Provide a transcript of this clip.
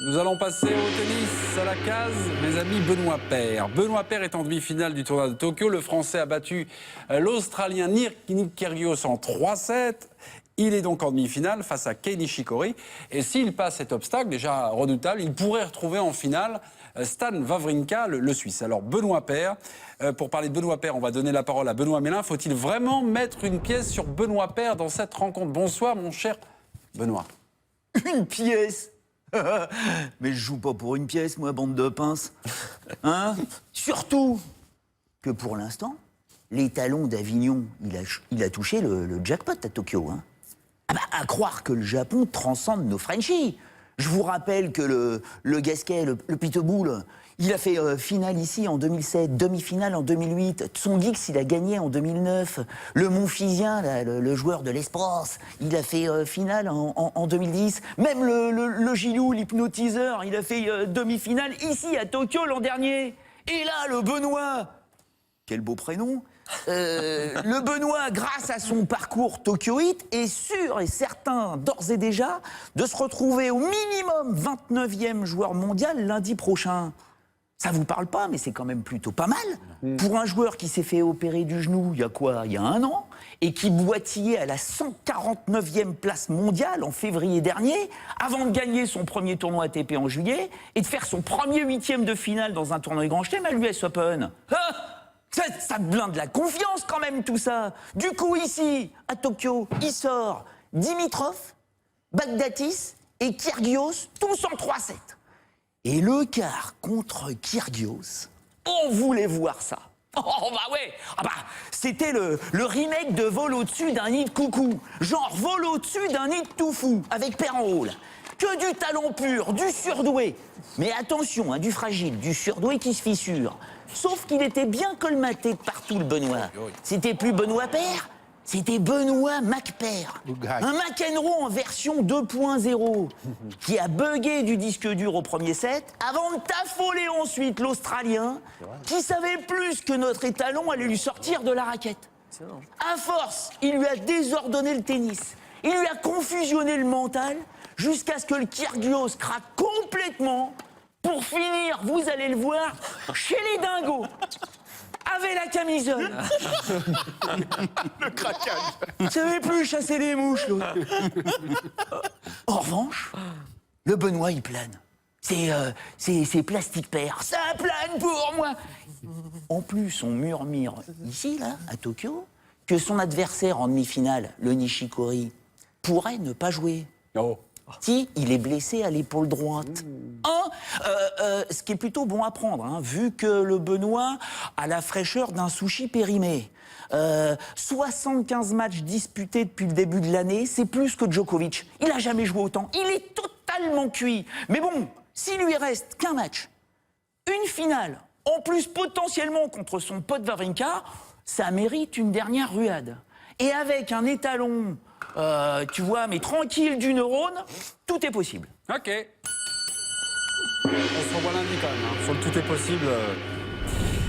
Nous allons passer au tennis à la case, mes amis. Benoît Paire. Benoît Paire est en demi-finale du tournoi de Tokyo. Le Français a battu l'Australien Nick Kyrgios en 3-7. Il est donc en demi-finale face à Kei Nishikori. Et s'il passe cet obstacle, déjà redoutable, il pourrait retrouver en finale Stan Wawrinka, le Suisse. Alors Benoît Paire, pour parler de Benoît Paire, on va donner la parole à Benoît Mélin. Faut-il vraiment mettre une pièce sur Benoît Paire dans cette rencontre? Bonsoir mon cher Benoît. Une pièce? Mais je joue pas pour une pièce, moi, bande de pinces. Hein? Surtout que pour l'instant, l'étalon d'Avignon, il a touché le jackpot à Tokyo. Hein? Ah bah, à croire que le Japon transcende nos Frenchies. Je vous rappelle que le Gasquet, le Pitbull, il a fait finale ici en 2007, demi-finale en 2008. Tsongix, il a gagné en 2009. Le Monfisien, là, le joueur de l'espace, il a fait finale en 2010. Même le Gilou, l'hypnotiseur, il a fait demi-finale ici à Tokyo l'an dernier. Et là, le Benoît, quel beau prénom. Le Benoît, grâce à son parcours tokyoïte, est sûr et certain, d'ores et déjà, de se retrouver au minimum 29e joueur mondial lundi prochain. Ça vous parle pas, mais c'est quand même plutôt pas mal. Pour un joueur qui s'est fait opérer du genou, il y a quoi? Il y a 1 an, et qui boitillait à la 149e place mondiale en février dernier, avant de gagner son premier tournoi ATP en juillet, et de faire son premier 8e de finale dans un tournoi Grand Chelem à l'US Open. Ça te blinde la confiance quand même, tout ça. Du coup, ici, à Tokyo, il sort Dimitrov, Baghdatis et Kyrgios, tous en 3-7. Et le quart contre Kyrgios, on voulait voir ça. Oh bah ouais, ah bah, c'était le remake de Vol au-dessus d'un nid de coucou. Genre Vol au-dessus d'un nid de tout fou, avec père en haut. Que du talent pur, du surdoué. Mais attention, hein, du fragile, du surdoué qui se fissure. Sauf qu'il était bien colmaté de partout, le Benoît. C'était plus Benoît Paire, c'était Benoît McPaire. Un McEnroe en version 2.0 qui a bugué du disque dur au premier set avant de t'affoler ensuite l'Australien qui savait plus que notre étalon allait lui sortir de la raquette. À force, il lui a désordonné le tennis. Il lui a confusionné le mental jusqu'à ce que le Kyrgios craque complètement. Pour finir, vous allez le voir, chez les dingos, avec la camisole. Le craquage. Il savait plus chasser les mouches, l'autre. En revanche, le Benoît, il plane. C'est plastique père. Ça plane pour moi. En plus, on murmure ici, là, à Tokyo, que son adversaire en demi-finale, le Nishikori, pourrait ne pas jouer. Oh. Si, il est blessé à l'épaule droite. Ce qui est plutôt bon à prendre, hein, vu que le Benoît a la fraîcheur d'un sushi périmé. 75 matchs disputés depuis le début de l'année, c'est plus que Djokovic. Il n'a jamais joué autant. Il est totalement cuit. Mais bon, s'il lui reste qu'un match, une finale, en plus potentiellement contre son pote Wawrinka, ça mérite une dernière ruade. Et avec un étalon... tu vois, mais tranquille du neurone, tout est possible. Ok. On se revoit lundi quand même. Hein. Sur le tout est possible.